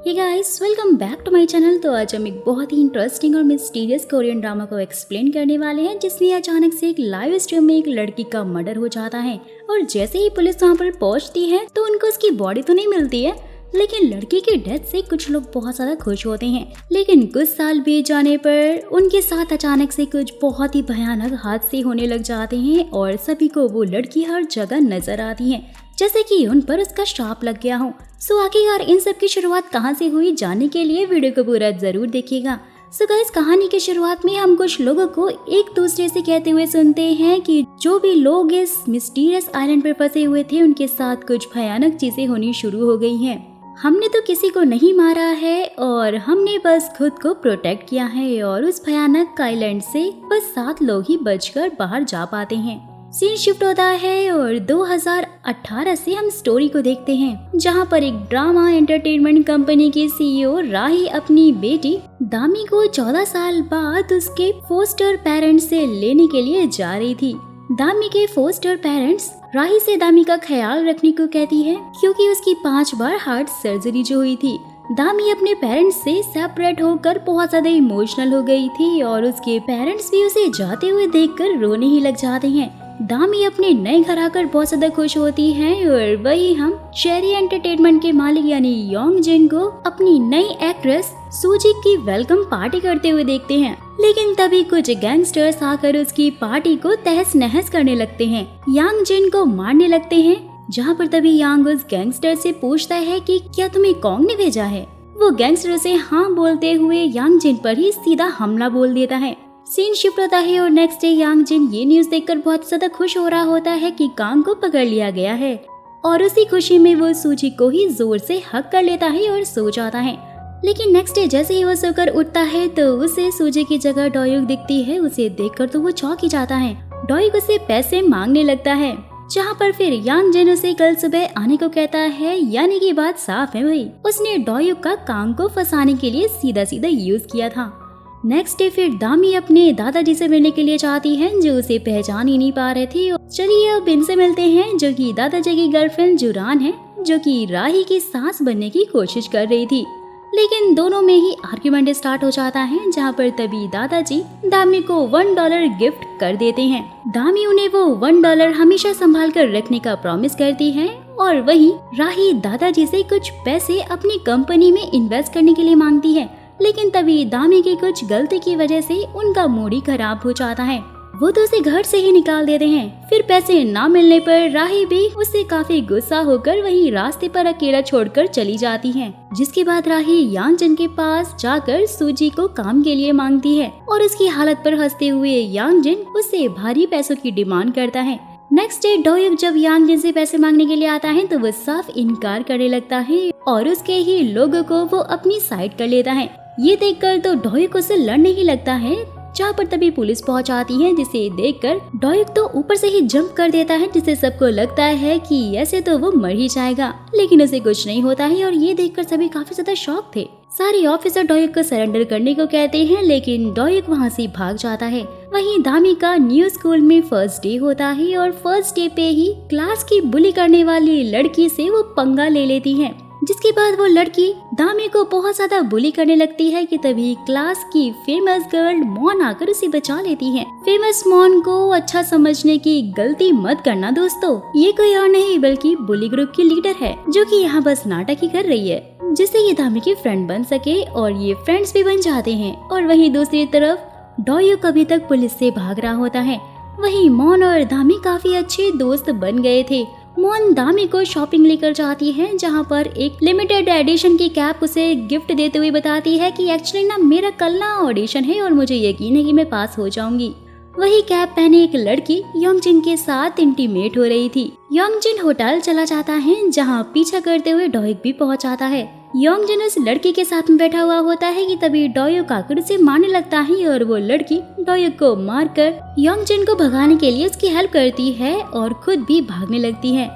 Hey guys, welcome back to my channel. तो आज हम एक बहुत ही इंटरेस्टिंग और मिस्टीरियस कोरियन ड्रामा को एक्सप्लेन करने वाले हैं, जिसमें अचानक से एक लाइव स्ट्रीम में एक लड़की का मर्डर हो जाता है और जैसे ही पुलिस वहां पर पहुंचती है तो उनको उसकी बॉडी तो नहीं मिलती है, लेकिन लड़की की डेथ से कुछ लोग बहुत ज्यादा खुश होते हैं। लेकिन कुछ साल बीत जाने पर उनके साथ अचानक से कुछ बहुत ही भयानक हादसे होने लग जाते हैं और सभी को वो लड़की हर जगह नजर आती है, जैसे कि उन पर उसका श्राप लग गया हो। सो आखिरकार इन सब की शुरुआत कहाँ से हुई, जानने के लिए वीडियो को पूरा जरूर देखिएगा। सो गाइस, कहानी की शुरुआत में हम कुछ लोगों को एक दूसरे से कहते हुए सुनते हैं कि जो भी लोग इस मिस्टीरियस आइलैंड पर फंसे हुए थे उनके साथ कुछ भयानक चीजें होनी शुरू हो गई हैं। हमने तो किसी को नहीं मारा है और हमने बस खुद को प्रोटेक्ट किया है और उस भयानक आइलैंड से बस 7 लोग ही बचकर बाहर जा पाते हैं। सीन शिफ्ट होता है और 2018 से हम स्टोरी को देखते हैं, जहां पर एक ड्रामा एंटरटेनमेंट कंपनी की सीईओ राही अपनी बेटी दामी को 14 साल बाद उसके फोस्टर पेरेंट्स से लेने के लिए जा रही थी। दामी के फोस्टर पेरेंट्स राही से दामी का ख्याल रखने को कहती है, क्योंकि उसकी 5 बार हार्ट सर्जरी जो हुई थी। दामी अपने पेरेंट्स से सेपरेट होकर बहुत ज्यादा इमोशनल हो गई थी और उसके पेरेंट्स भी उसे जाते हुए देखकर रोने ही लग जाते हैं। दामी अपने नए घर आकर बहुत ज्यादा खुश होती है और वही हम चेरी एंटरटेनमेंट के मालिक यानी योंग जिन को अपनी नई एक्ट्रेस सूजी की वेलकम पार्टी करते हुए देखते हैं। लेकिन तभी कुछ गैंगस्टर्स आकर उसकी पार्टी को तहस नहस करने लगते हैं, यांग जिन को मारने लगते हैं। जहाँ पर तभी यांग उस गैंगस्टर से पूछता है कि क्या तुम्हें कॉन्ग ने भेजा है। वो गैंगस्टर से हाँ बोलते हुए यांग जिन पर ही सीधा हमला बोल देता है। सीन शिफ्ट होता है और नेक्स्ट डे यांग जिन ये न्यूज देखकर बहुत ज्यादा खुश हो रहा होता है कि कांग को पकड़ लिया गया है और उसी खुशी में वो सूजी को ही जोर से हक कर लेता है और सो जाता है। लेकिन नेक्स्ट डे जैसे ही वो सोकर उठता है तो उसे सूजी की जगह डोयुक दिखती है। उसे देखकर तो वो चौंक ही जाता है। डोयुक उसे पैसे मांगने लगता है, जहाँ पर फिर यांग जिन उसे कल सुबह आने को कहता है। यानी कि बात साफ है भाई, उसने डोयुक का कांग को फंसाने के लिए सीधा सीधा यूज किया था। नेक्स्ट डे फिर दामी अपने दादाजी से मिलने के लिए चाहती है, जो उसे पहचान ही नहीं पा रहे थे। चलिए अब इनसे मिलते हैं, जो कि दादाजी की गर्लफ्रेंड जुरान है, जो कि राही की सास बनने की कोशिश कर रही थी। लेकिन दोनों में ही आर्ग्यूमेंट स्टार्ट हो जाता है, जहाँ पर तभी दादाजी दामी को $1 गिफ्ट कर देते हैं। दामी उन्हें वो $1 हमेशा संभाल कर रखने का प्रॉमिस करती है और वही राही दादाजी से कुछ पैसे अपनी कंपनी में इन्वेस्ट करने के लिए मांगती है। लेकिन तभी दामी की कुछ गलती की वजह से उनका मूड ही खराब हो जाता है। वो तो उसे घर से ही निकाल देते हैं। फिर पैसे ना मिलने पर राही भी उससे काफी गुस्सा होकर वहीं रास्ते पर अकेला छोड़कर चली जाती है। जिसके बाद राही यांग जिन के पास जाकर सूजी को काम के लिए मांगती है और उसकी हालत पर हंसते हुए यांग जिन उससे भारी पैसों की डिमांड करता है। नेक्स्ट डे डोयुक जब यांग जिन से पैसे मांगने के लिए आता है तो वो साफ इनकार करने लगता है और उसके ही लोगों को वो अपनी साइड कर लेता है। ये देखकर तो डोयुक उसे लड़ने ही लगता है, जहाँ पर तभी पुलिस पहुंच आती है, जिसे देखकर डोयुक तो ऊपर से ही जंप कर देता है, जिससे सबको लगता है कि ऐसे तो वो मर ही जाएगा। लेकिन उसे कुछ नहीं होता है और ये देखकर सभी काफी ज्यादा शॉक थे। सारे ऑफिसर डोयुक को सरेंडर करने को कहते हैं, लेकिन डोयुक वहाँ से भाग जाता है। वहीं दामी का न्यू स्कूल में फर्स्ट डे होता है और फर्स्ट डे पे ही क्लास की बुली करने वाली लड़की से वो पंगा ले लेती है। जिसके बाद वो लड़की दामी को बहुत ज्यादा बुली करने लगती है कि तभी क्लास की फेमस गर्ल मॉन आकर उसे बचा लेती है। फेमस मॉन को अच्छा समझने की गलती मत करना दोस्तों, ये कोई और नहीं बल्कि बुली ग्रुप की लीडर है, जो कि यहाँ बस नाटक ही कर रही है, जिससे ये दामी की फ्रेंड बन सके और ये फ्रेंड्स भी बन जाते हैं। और वहीं दूसरी तरफ डोयुक अभी तक पुलिस से भाग रहा होता है। वहीं मॉन और दामी काफी अच्छे दोस्त बन गए थे। मॉन दामी को शॉपिंग लेकर जाती है, जहाँ पर एक लिमिटेड एडिशन की कैप उसे गिफ्ट देते हुए बताती है कि एक्चुअली ना मेरा कल ना ऑडिशन है और मुझे यकीन है कि मैं पास हो जाऊंगी। वही कैप पहने एक लड़की योंग जिन के साथ इंटीमेट हो रही थी। योंग जिन होटल चला जाता है, जहाँ पीछा करते हुए डोयुक भी पहुँच जाता है। योंग जिन उस लड़की के साथ में बैठा हुआ होता है कि तभी डोयुक आकर उसे मारने लगता है और वो लड़की डोयुक को मारकर योंग जिन को भगाने के लिए उसकी हेल्प करती है और खुद भी भागने लगती है।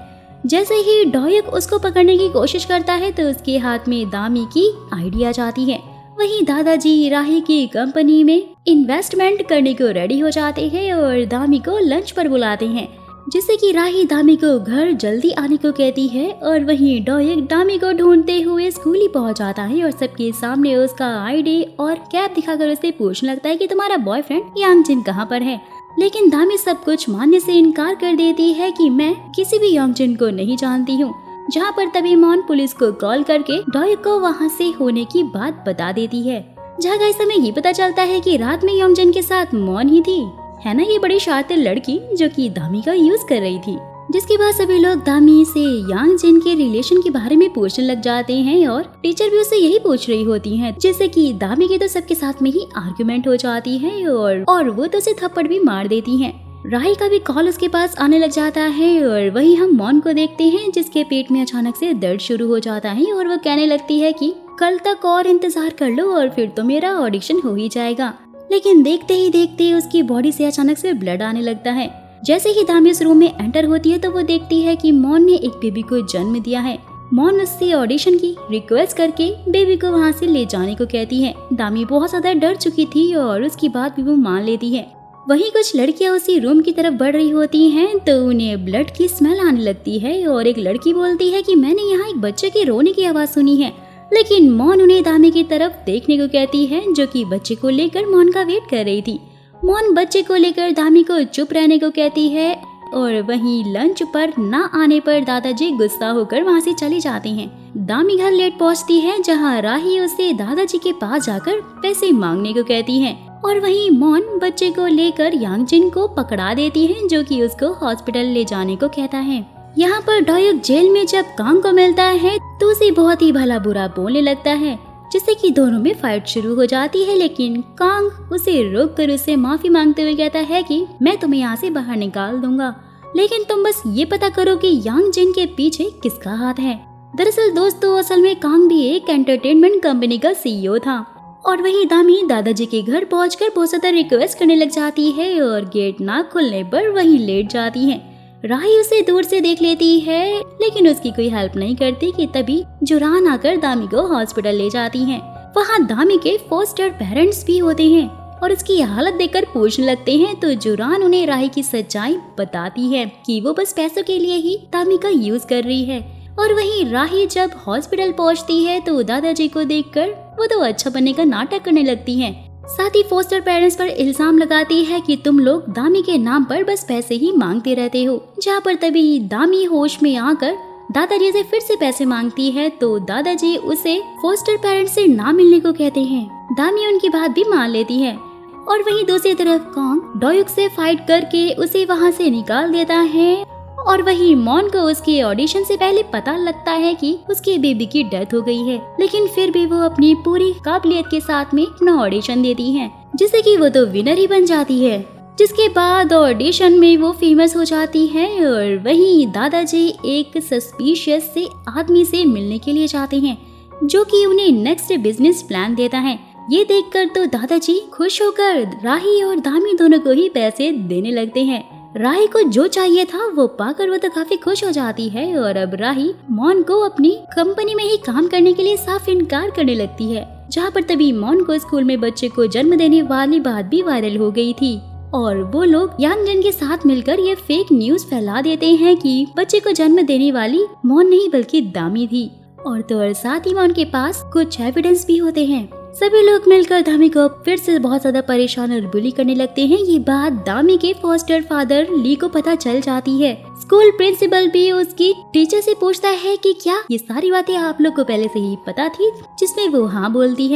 जैसे ही डोयुक उसको पकड़ने की कोशिश करता है तो उसके हाथ में दामी की आइडिया जाती है। वहीं दादाजी राही की कंपनी में इन्वेस्टमेंट करने को रेडी हो जाते हैं और दामी को लंच पर बुलाते हैं, जिससे कि राही दामी को घर जल्दी आने को कहती है और वहीं डॉयक दामी को ढूंढते हुए स्कूल ही पहुंच जाता है और सबके सामने उसका आईडी और कैप दिखाकर उसे पूछने लगता है कि तुम्हारा बॉयफ्रेंड यांग जिन कहाँ पर है। लेकिन दामी सब कुछ मानने से इनकार कर देती है कि मैं किसी भी यांग जिन को नहीं जानती हूँ। जहाँ पर तभी मॉन पुलिस को कॉल करके डॉयक को वहाँ से होने की बात बता देती है। जहाँ गाइस हमें ये पता चलता है कि रात में यांग जिन के साथ मॉन ही थी, है ना, ये बड़ी शातिर लड़की जो कि दामी का यूज कर रही थी। जिसके बाद सभी लोग दामी से यांग जिन के रिलेशन के बारे में पूछने लग जाते हैं और टीचर भी उससे यही पूछ रही होती हैं, जिससे कि दामी के तो सबके साथ में ही आर्गुमेंट हो जाती है और वो तो उसे थप्पड़ भी मार देती हैं। राही का भी कॉल उसके पास आने लग जाता है और वही हम मॉन को देखते हैं जिसके पेट में अचानक से दर्द शुरू हो जाता है और वो कहने लगती है कि कल तक और इंतजार कर लो और फिर तो मेरा ऑडिशन हो ही जाएगा। लेकिन देखते ही देखते उसकी बॉडी से अचानक से ब्लड आने लगता है। जैसे ही दामी उस रूम में एंटर होती है तो वो देखती है कि मॉन ने एक बेबी को जन्म दिया है। मॉन उससे ऑडिशन की रिक्वेस्ट करके बेबी को वहाँ से ले जाने को कहती है। दामी बहुत ज्यादा डर चुकी थी और उसकी बात भी वो मान लेती है। वहीं कुछ लड़कियां उसी रूम की तरफ बढ़ रही होती हैं तो उन्हें ब्लड की स्मेल आने लगती है और एक लड़की बोलती है कि मैंने यहाँ एक बच्चे के रोने की आवाज सुनी है। लेकिन मॉन उन्हें दामी की तरफ देखने को कहती है जो कि बच्चे को लेकर मॉन का वेट कर रही थी। मॉन बच्चे को लेकर दामी को चुप रहने को कहती है और वहीं लंच पर न आने पर दादाजी गुस्सा होकर वहाँ से चले जाते हैं। दामी घर लेट पहुँचती है जहाँ राही उसे दादाजी के पास जाकर पैसे मांगने को कहती है और वहीं मॉन बच्चे को लेकर यांग जिन को पकड़ा देती है जो कि उसको हॉस्पिटल ले जाने को कहता है। यहाँ पर डॉयक जेल में जब कांग को मिलता है तो उसे बहुत ही भला बुरा बोलने लगता है, जिससे कि दोनों में फाइट शुरू हो जाती है। लेकिन कांग उसे रोक कर उससे माफी मांगते हुए कहता है कि मैं तुम्हें यहाँ से बाहर निकाल दूंगा, लेकिन तुम बस ये पता करो कि यांग जिन के पीछे किसका हाथ है। दरअसल दोस्तों असल में कांग भी एक एंटरटेनमेंट कंपनी का सीईओ था और वही दामी दादाजी के घर पहुंचकर बहुत ज्यादा रिक्वेस्ट करने लग जाती है और गेट ना खुलने पर वहीं लेट जाती है। राही उसे दूर से देख लेती है लेकिन उसकी कोई हेल्प नहीं करती कि तभी जुरान आकर दामी को हॉस्पिटल ले जाती हैं। वहाँ दामी के फोस्टर पेरेंट्स भी होते हैं और उसकी हालत देखकर पूछने लगते हैं तो जुरान उन्हें राही की सच्चाई बताती है कि वो बस पैसों के लिए ही दामी का यूज कर रही है। और वहीं राही जब हॉस्पिटल पहुँचती है तो दादाजी को देखकर वो तो अच्छा बनने का नाटक करने लगती है। साथ ही फोस्टर पेरेंट्स पर इल्जाम लगाती है कि तुम लोग दामी के नाम पर बस पैसे ही मांगते रहते हो। जहाँ पर तभी दामी होश में आकर दादाजी से फिर से पैसे मांगती है तो दादाजी उसे फोस्टर पेरेंट्स से ना मिलने को कहते हैं। दामी उनकी बात भी मान लेती है और वहीं दूसरी तरफ कांग डॉयक से फाइट करके उसे वहाँ से निकाल देता है और वही मॉन को उसके ऑडिशन से पहले पता लगता है कि उसके बेबी की डेथ हो गई है, लेकिन फिर भी वो अपनी पूरी काबिलियत के साथ में अपना ऑडिशन देती है जिससे कि वो तो विनर ही बन जाती है। जिसके बाद ऑडिशन में वो फेमस हो जाती है और वहीं दादाजी एक सस्पिशियस से आदमी से मिलने के लिए जाते हैं जो कि उन्हें नेक्स्ट बिजनेस प्लान देता है। ये देखकर तो दादाजी खुश होकर राही और दामी दोनों को ही पैसे देने लगते हैं। राही को जो चाहिए था वो पाकर वो तो काफी खुश हो जाती है और अब राही मॉन को अपनी कंपनी में ही काम करने के लिए साफ इनकार करने लगती है। जहाँ पर तभी मॉन को स्कूल में बच्चे को जन्म देने वाली बात भी वायरल हो गई थी और वो लोग यांग जिन के साथ मिलकर ये फेक न्यूज फैला देते हैं कि बच्चे को जन्म देने वाली मॉन नहीं बल्कि दामी थी। और तो और साथ ही मॉन के पास कुछ एविडेंस भी होते हैं। सभी लोग मिलकर दामी को फिर से बहुत ज्यादा परेशान और बुली करने लगते हैं। ये बात दामी के फोस्टर फादर ली को पता चल जाती है। स्कूल प्रिंसिपल भी उसकी टीचर से पूछता है कि क्या ये सारी बातें आप लोग को पहले से ही पता थी, जिसमें वो हाँ बोलती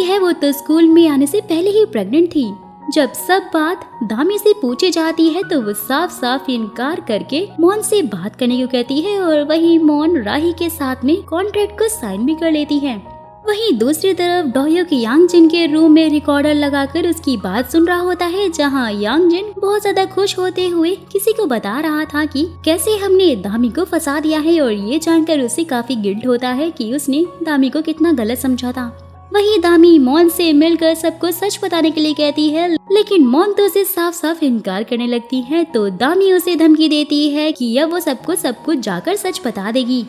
है वो तो स्कूल में आने से पहले ही प्रेग्नेंट थी। जब सब बात दामी से पूछी जाती है तो वो साफ साफ इनकार करके मॉन से बात करने को कहती है और वही मॉन राही के साथ में कॉन्ट्रैक्ट को साइन भी कर लेती है। वहीं दूसरी तरफ डॉयक यांग जिन के रूम में रिकॉर्डर लगाकर उसकी बात सुन रहा होता है, जहां यांग जिन बहुत ज्यादा खुश होते हुए किसी को बता रहा था कि कैसे हमने दामी को फंसा दिया है और ये जानकर उसे काफी गिल्ट होता है कि उसने दामी को कितना गलत समझा था। वही दामी मॉन से मिलकर सबको सच बताने के लिए कहती है, लेकिन मॉन तो उसे साफ साफ इनकार करने लगती है। तो दामी उसे धमकी देती है कि अब वो सबको सब कुछ जाकर सच बता देगी।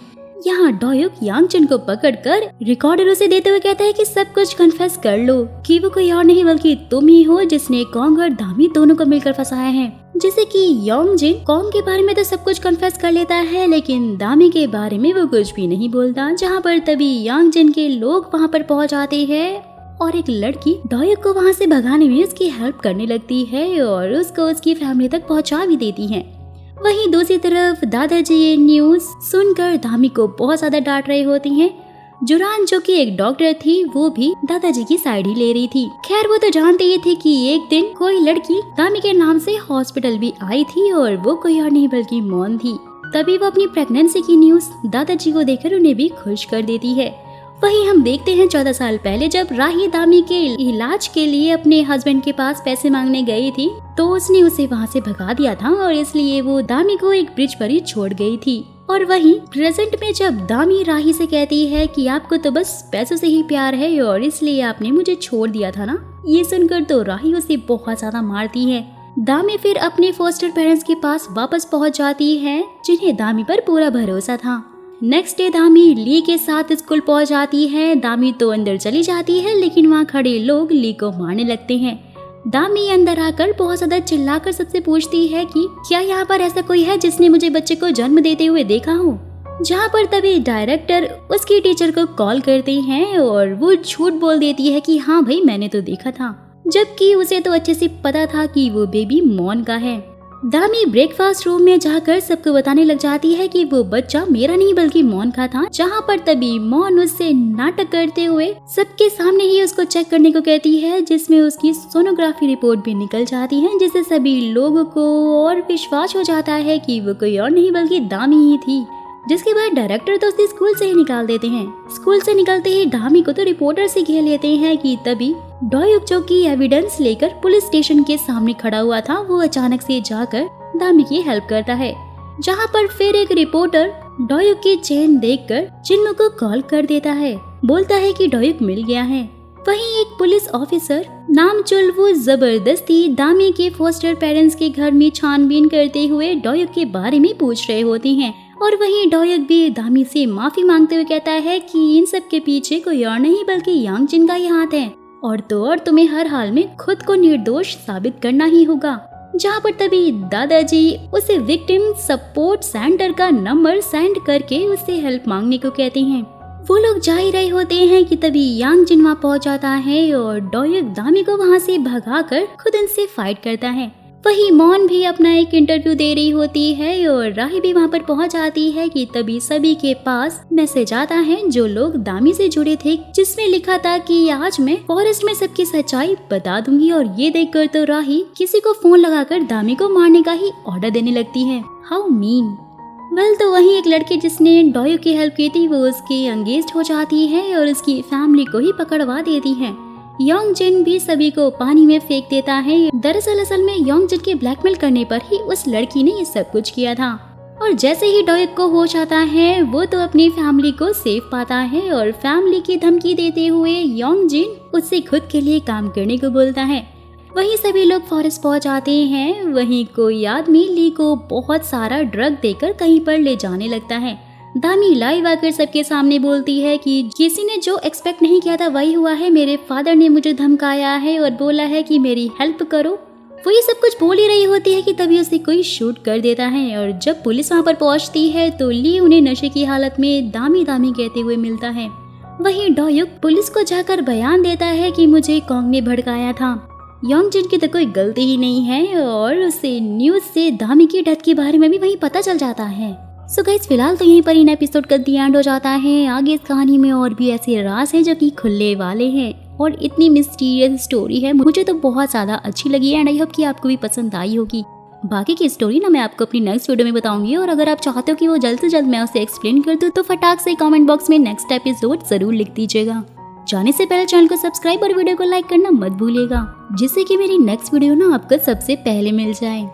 यहाँ डोयुक यांगचन को पकड़कर रिकॉर्डर उसे देते हुए कहता है कि सब कुछ कन्फेस कर लो कि वो कोई और नहीं बल्कि तुम ही हो जिसने कॉन्ग और दामी दोनों को मिलकर फंसाया है। जैसे कि योंगजिन कॉन्ग के बारे में तो सब कुछ कन्फेस कर लेता है लेकिन दामी के बारे में वो कुछ भी नहीं बोलता। जहाँ पर तभी यांगजिन के लोग वहाँ पर पहुँच आते हैं और एक लड़की डोयुक को वहाँ से भगाने में उसकी हेल्प करने लगती है और उसको उसकी फैमिली तक पहुँचा भी देती है। वहीं दूसरी तरफ दादाजी ये न्यूज सुनकर दामी को बहुत ज्यादा डांट रहे होती हैं। जुरान जो कि एक डॉक्टर थी वो भी दादाजी की साइड ही ले रही थी। खैर वो तो जानते ही थे कि एक दिन कोई लड़की दामी के नाम से हॉस्पिटल भी आई थी और वो कोई और नहीं बल्कि मॉन थी। तभी वो अपनी प्रेगनेंसी की न्यूज दादाजी को देकर उन्हें भी खुश कर देती है। वहीं हम देखते हैं 14 साल पहले जब राही दामी के इलाज के लिए अपने हस्बैंड के पास पैसे मांगने गई थी तो उसने उसे वहां से भगा दिया था और इसलिए वो दामी को एक ब्रिज पर ही छोड़ गई थी। और वहीं प्रेजेंट में जब दामी राही से कहती है कि आपको तो बस पैसों से ही प्यार है और इसलिए आपने मुझे छोड़ दिया था ना, ये सुनकर तो राही उसे बहुत ज्यादा मारती है। दामी फिर अपने फोस्टर पेरेंट्स के पास वापस पहुंच जाती है जिन्हें दामी पर पूरा भरोसा था। नेक्स्ट डे दामी ली के साथ स्कूल पहुंच जाती है। दामी तो अंदर चली जाती है लेकिन वहाँ खड़े लोग ली को मारने लगते हैं। दामी अंदर आकर बहुत ज्यादा चिल्लाकर सबसे पूछती है कि क्या यहाँ पर ऐसा कोई है जिसने मुझे बच्चे को जन्म देते हुए देखा हो। जहाँ पर तभी डायरेक्टर उसकी टीचर को कॉल करते हैं और वो झूठ बोल देती है कि हाँ भाई मैंने तो देखा था, जबकि उसे तो अच्छे से पता था कि वो बेबी मॉन का है। दामी ब्रेकफास्ट रूम में जाकर सबको बताने लग जाती है कि वो बच्चा मेरा नहीं बल्कि मॉन का था। जहाँ पर तभी मॉन उससे नाटक करते हुए सबके सामने ही उसको चेक करने को कहती है जिसमें उसकी सोनोग्राफी रिपोर्ट भी निकल जाती है जिससे सभी लोगों को और विश्वास हो जाता है कि वो कोई और नहीं बल्कि दामी ही थी। जिसके बाद डायरेक्टर तो उसे स्कूल से ही निकाल देते हैं। स्कूल से निकलते ही दामी को तो रिपोर्टर से घेर लेते हैं कि तभी डोयुक जो कि एविडेंस लेकर पुलिस स्टेशन के सामने खड़ा हुआ था वो अचानक से जाकर दामी की हेल्प करता है। जहां पर फिर एक रिपोर्टर डोयुक की चेन देखकर चिन्मू को कॉल कर देता है, बोलता है कि डोयुक मिल गया है। वहीं एक पुलिस ऑफिसर नामचुल वो जबरदस्ती दामी के फोस्टर पेरेंट्स के घर में छानबीन करते हुए डोयुक के बारे में पूछ रहे होते हैं। और वहीं डोयुक भी दामी से माफी मांगते हुए कहता है कि इन सब के पीछे कोई और नहीं बल्कि यांगजिन का ही हाथ है और तो और तुम्हें हर हाल में खुद को निर्दोष साबित करना ही होगा। जहाँ पर तभी दादाजी उसे विक्टिम सपोर्ट सेंटर का नंबर सेंड करके उससे हेल्प मांगने को कहते हैं। वो लोग जा ही रहे होते हैं कि तभी यांगजिन वहाँ पहुँच जाता है और डोयुक दामी को वहाँ से भगाकर खुद उनसे फाइट करता है। वहीं मॉन भी अपना एक इंटरव्यू दे रही होती है और राही भी वहाँ पर पहुँच जाती है कि तभी सभी के पास मैसेज आता है जो लोग दामी से जुड़े थे जिसमें लिखा था कि आज मैं फॉरेस्ट में सबकी सच्चाई बता दूंगी। और ये देखकर तो राही किसी को फोन लगाकर दामी को मारने का ही ऑर्डर देने लगती है। How mean. वेल तो वहीं एक लड़की जिसने डोयुक की हेल्प की थी वो उसकी एंगेज्ड हो जाती है और उसकी फैमिली को ही पकड़वा देती है। योंगजिन भी सभी को पानी में फेंक देता है। दरअसल असल में योंगजिन के ब्लैकमेल करने पर ही उस लड़की ने ये सब कुछ किया था। और जैसे ही डोयुक को होश आता है वो तो अपनी फैमिली को सेफ पाता है और फैमिली की धमकी देते हुए योंगजिन उससे खुद के लिए काम करने को बोलता है। वहीं सभी लोग फॉरेस्ट पहुंच जाते हैं। वहीं कोई आदमी ली को बहुत सारा ड्रग देकर कहीं पर ले जाने लगता है। दामी लाइव आकर सबके सामने बोलती है कि किसी ने जो एक्सपेक्ट नहीं किया था वही हुआ है। मेरे फादर ने मुझे धमकाया है और बोला है कि मेरी हेल्प करो। वो ये सब कुछ बोल ही रही होती है कि तभी उसे कोई शूट कर देता है। और जब पुलिस वहाँ पर पहुँचती है तो ली उन्हें नशे की हालत में दामी दामी कहते हुए मिलता है। वहीं डोयुक पुलिस को जाकर बयान देता है कि मुझे कॉन्ग ने भड़काया था। योंगजिन की तो कोई गलती ही नहीं है और उसे न्यूज से दामी की डेथ के बारे में भी वही पता चल जाता है। सो गाइस फिलहाल तो यहीं पर इन एपिसोड का दी एंड हो जाता है। आगे इस कहानी में और भी ऐसे राज हैं जो कि खुलने वाले हैं और इतनी मिस्टीरियस स्टोरी है, मुझे तो बहुत ज़्यादा अच्छी लगी एंड आई होप कि आपको भी पसंद आई होगी। बाकी की स्टोरी ना मैं आपको अपनी नेक्स्ट वीडियो में बताऊंगी और अगर आप चाहते हो कि वो जल्द से जल्द मैं उसे एक्सप्लेन कर दूँ तो फटाक से कमेंट बॉक्स में नेक्स्ट एपिसोड जरूर लिख दीजिएगा। जाने से पहले चैनल को सब्सक्राइब और वीडियो को लाइक करना मत भूलिएगा जिससे कि मेरी नेक्स्ट वीडियो ना आपको सबसे पहले मिल जाए।